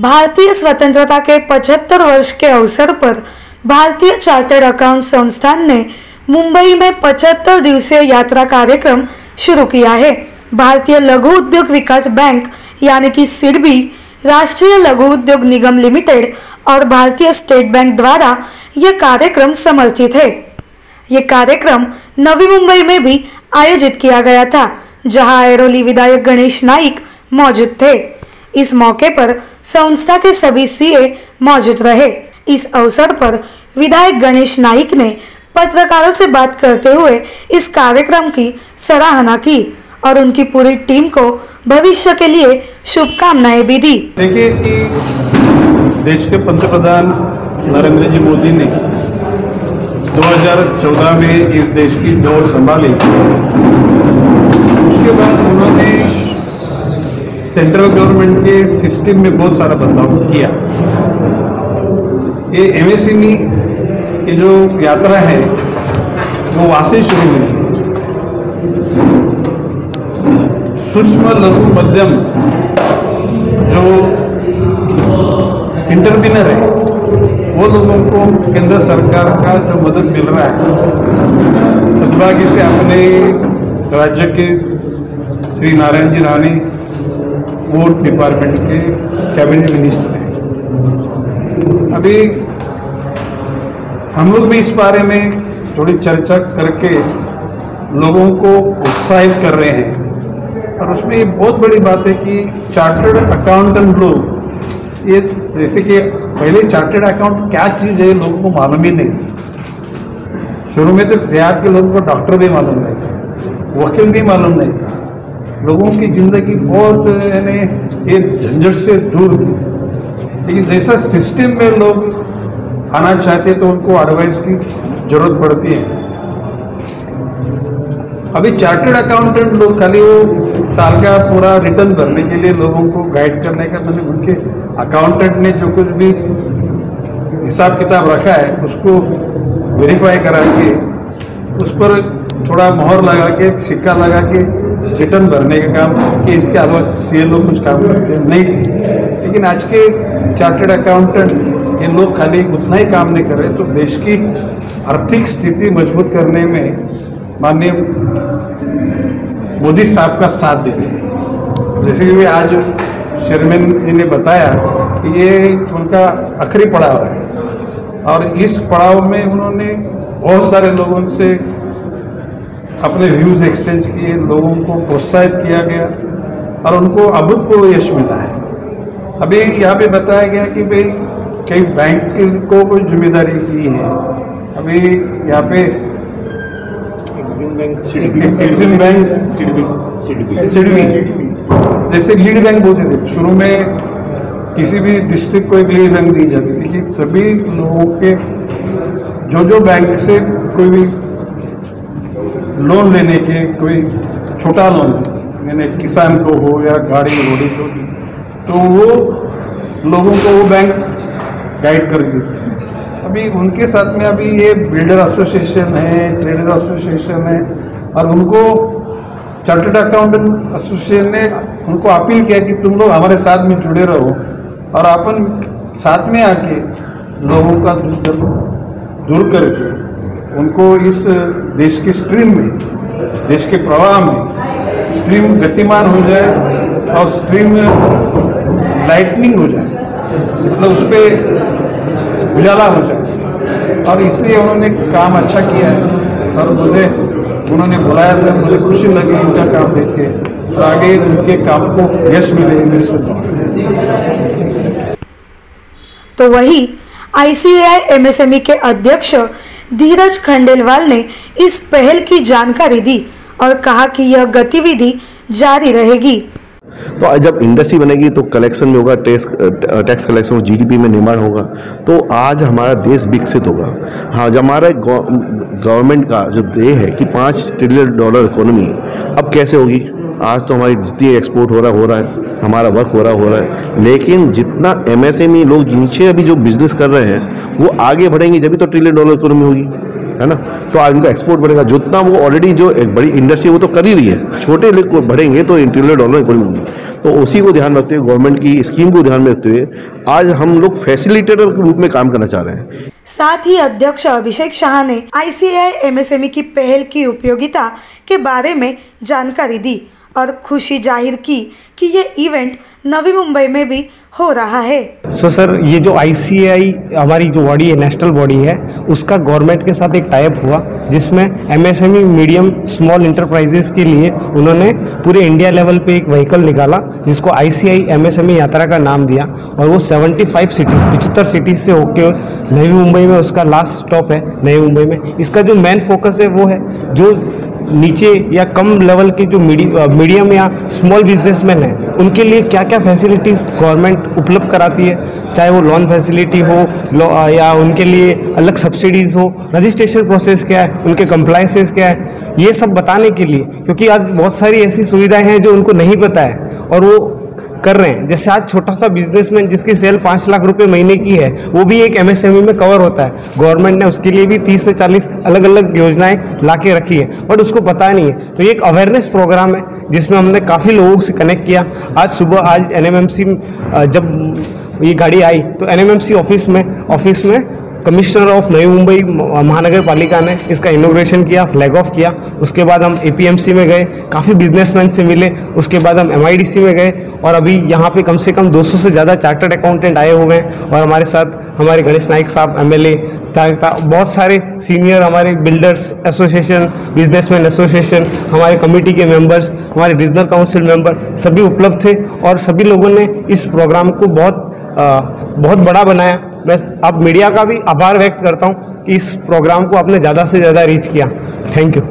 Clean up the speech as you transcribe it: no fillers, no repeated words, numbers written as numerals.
भारतीय स्वतंत्रता के 75 वर्ष के अवसर पर भारतीय चार्टर्ड अकाउंट संस्थान ने मुंबई में 75 दिवसीय यात्रा कार्यक्रम शुरू किया है। भारतीय लघु उद्योग विकास बैंक यानी कि सिडबी, राष्ट्रीय लघु उद्योग निगम लिमिटेड और भारतीय स्टेट बैंक द्वारा यह कार्यक्रम समर्थित है। यह कार्यक्रम नवी मुंबई में भी आयोजित किया गया था, जहां ऐरोली विधायक गणेश नाइक मौजूद थे। इस मौके पर संस्था के सभी सीए मौजूद रहे। इस अवसर पर विधायक गणेश नाइक ने पत्रकारों से बात करते हुए इस कार्यक्रम की सराहना की और उनकी पूरी टीम को भविष्य के लिए शुभकामनाएं भी दी। देखिए कि देश के पंतप्रधान नरेंद्र जी मोदी ने 2014 में इस देश की डोर संभाली। उसके बाद उन्होंने सेंट्रल गवर्नमेंट के सिस्टम में बहुत सारा बदलाव किया। ये एमएसएमई की जो यात्रा है वो वहाँ से शुरू हुई। सूक्ष्म लघु मध्यम जो इंटरप्रेन्योर है वो लोगों को केंद्र सरकार का जो मदद मिल रहा है, सद्भाग्य से अपने राज्य के श्री नारायण जी राणे वो डिपार्टमेंट के कैबिनेट मिनिस्टर हैं। अभी हम लोग भी इस बारे में थोड़ी चर्चा करके लोगों को उत्साहित कर रहे हैं। और उसमें ये बहुत बड़ी बात है कि चार्टर्ड अकाउंटेंट लोग, ये जैसे कि पहले चार्टर्ड अकाउंट क्या चीज़ है लोगों को मालूम ही नहीं। शुरू में तो देहात के लोगों को डॉक्टर भी मालूम नहीं था, वकील भी मालूम नहीं था। लोगों की जिंदगी बहुत यानी ये झंझट से दूर थी। लेकिन जैसा सिस्टम में लोग आना चाहते तो उनको एडवाइस की जरूरत पड़ती है। अभी चार्टर्ड अकाउंटेंट लोग खाली वो साल का पूरा रिटर्न भरने के लिए लोगों को गाइड करने का, मतलब उनके अकाउंटेंट ने जो कुछ भी हिसाब किताब रखा है उसको वेरीफाई करा के उस पर थोड़ा मोहर लगा के, सिक्का लगा के रिटर्न भरने का काम कि इसके अलावा सीए लोग कुछ काम करते नहीं थे। लेकिन आज के चार्टर्ड अकाउंटेंट ये लोग खाली उतना ही काम नहीं कर रहे, तो देश की आर्थिक स्थिति मजबूत करने में माननीय मोदी साहब का साथ दे रहे हैं। जैसे कि आज चेयरमैन जी ने बताया कि ये उनका आखिरी पड़ाव है और इस पड़ाव में उन्होंने बहुत सारे लोगों से अपने व्यूज एक्सचेंज किए, लोगों को प्रोत्साहित किया गया और उनको अभूतपूर्व यश मिला है। अभी यहाँ पे बताया गया कि भाई कई बैंक को कोई जिम्मेदारी दी है। अभी यहाँ पे एक्सिम बैंक, सिडबी जैसे लीड बैंक बोलते थे। शुरू में किसी भी डिस्ट्रिक्ट को एक लीड बैंक दी जाती थी कि सभी लोगों के जो बैंक से कोई भी लोन लेने के, कोई छोटा लोन यानी किसान को हो या गाड़ी रोड़ी को, तो वो लोगों को वो बैंक गाइड कर देते हैं। अभी उनके साथ में अभी ये बिल्डर एसोसिएशन है, ट्रेडर एसोसिएशन है और उनको चार्टर्ड अकाउंटेंट एसोसिएशन ने उनको अपील किया कि तुम लोग हमारे साथ में जुड़े रहो और अपन साथ में आके लोगों का दूर करके उनको इस देश की स्ट्रीम में, देश के प्रवाह में स्ट्रीम गतिमान हो जाए और स्ट्रीम लाइटनिंग हो जाए, मतलब उस पर उजाला हो जाए। और इसलिए उन्होंने काम अच्छा किया है और मुझे उन्होंने बुलाया था, मुझे खुशी लगी उनका काम देख के और आगे उनके काम को यश मिले मेरे से। तो वही आईसीएआई एमएसएमई के अध्यक्ष धीरज खंडेलवाल ने इस पहल की जानकारी दी और कहा कि यह गतिविधि जारी रहेगी। तो जब इंडस्ट्री बनेगी तो कलेक्शन में होगा, टैक्स कलेक्शन, जीडीपी में निर्माण होगा, तो आज हमारा देश विकसित होगा। हाँ, जब हमारा गवर्नमेंट का जो ध्येय है कि $5 ट्रिलियन इकोनॉमी, अब कैसे होगी? आज तो हमारी जितनी एक्सपोर्ट हो रहा है, हमारा वर्क हो रहा है, लेकिन जितना एमएसएमई लोग नीचे अभी जो बिजनेस कर रहे हैं वो आगे बढ़ेंगे जब भी तो $1 ट्रिलियन इकोनॉमी होगी, है ना। तो आज इनका एक्सपोर्ट बढ़ेगा, जितना वो ऑलरेडी जो एक बड़ी इंडस्ट्री वो तो कर ही रही है, छोटे लोग बढ़ेंगे तो $1 ट्रिलियन इकोनॉमी होगी। तो उसी को ध्यान रखते हुए, गवर्नमेंट की स्कीम को ध्यान में रखते हुए आज हम लोग फैसिलिटेटर के रूप में काम करना चाह रहे हैं। साथ ही अध्यक्ष अभिषेक शाह ने ICAI MSME की पहल की उपयोगिता के बारे में जानकारी दी और खुशी जाहिर की कि ये इवेंट नवी मुंबई में भी हो रहा है। सर, ये जो ICAI हमारी जो बॉडी है, नेशनल बॉडी है, उसका गवर्नमेंट के साथ एक टाइप हुआ जिसमें MSME मीडियम स्मॉल इंटरप्राइजेस के लिए उन्होंने पूरे इंडिया लेवल पे एक व्हीकल निकाला जिसको ICAI MSME यात्रा का नाम दिया और वो 75 सिटीज से होके नवी मुंबई में उसका लास्ट स्टॉप है नई मुंबई में। इसका जो मेन फोकस है वो है जो नीचे या कम लेवल के जो मीडियम या स्मॉल बिजनेसमैन हैं उनके लिए क्या क्या फैसिलिटीज़ गवर्नमेंट उपलब्ध कराती है, चाहे वो लोन फैसिलिटी हो या उनके लिए अलग सब्सिडीज़ हो, रजिस्ट्रेशन प्रोसेस क्या है, उनके कंप्लायंसेस क्या है, ये सब बताने के लिए, क्योंकि आज बहुत सारी ऐसी सुविधाएं हैं जो उनको नहीं पता है और वो कर रहे हैं। जैसे आज छोटा सा बिजनेसमैन जिसकी सेल 5 लाख रुपए महीने की है वो भी एक MSME में कवर होता है। गवर्नमेंट ने उसके लिए भी 30 से 40 अलग अलग योजनाएं लाके रखी है बट उसको पता नहीं है। तो ये एक अवेयरनेस प्रोग्राम है जिसमें हमने काफ़ी लोगों से कनेक्ट किया। आज सुबह NMMC जब ये गाड़ी आई तो NMMC ऑफिस में कमिश्नर ऑफ नई मुंबई महानगर पालिका ने इसका इनॉग्रेशन किया, फ्लैग ऑफ किया। उसके बाद हम APMC में गए, काफ़ी बिजनेसमैन से मिले। उसके बाद हम MIDC में गए और अभी यहाँ पे कम से कम 200 से ज़्यादा चार्टर्ड अकाउंटेंट आए हुए हैं और हमारे साथ हमारे गणेश नाइक साहब MLA, बहुत सारे सीनियर हमारे बिल्डर्स एसोसिएशन, बिजनेसमैन एसोसिएशन, हमारे कमेटी के मेंबर्स, हमारे रीजनल काउंसिल मेंबर सभी उपलब्ध थे और सभी लोगों ने इस प्रोग्राम को बहुत बड़ा बनाया। मैं अब मीडिया का भी आभार व्यक्त करता हूं कि इस प्रोग्राम को आपने ज़्यादा से ज़्यादा रीच किया। Thank you.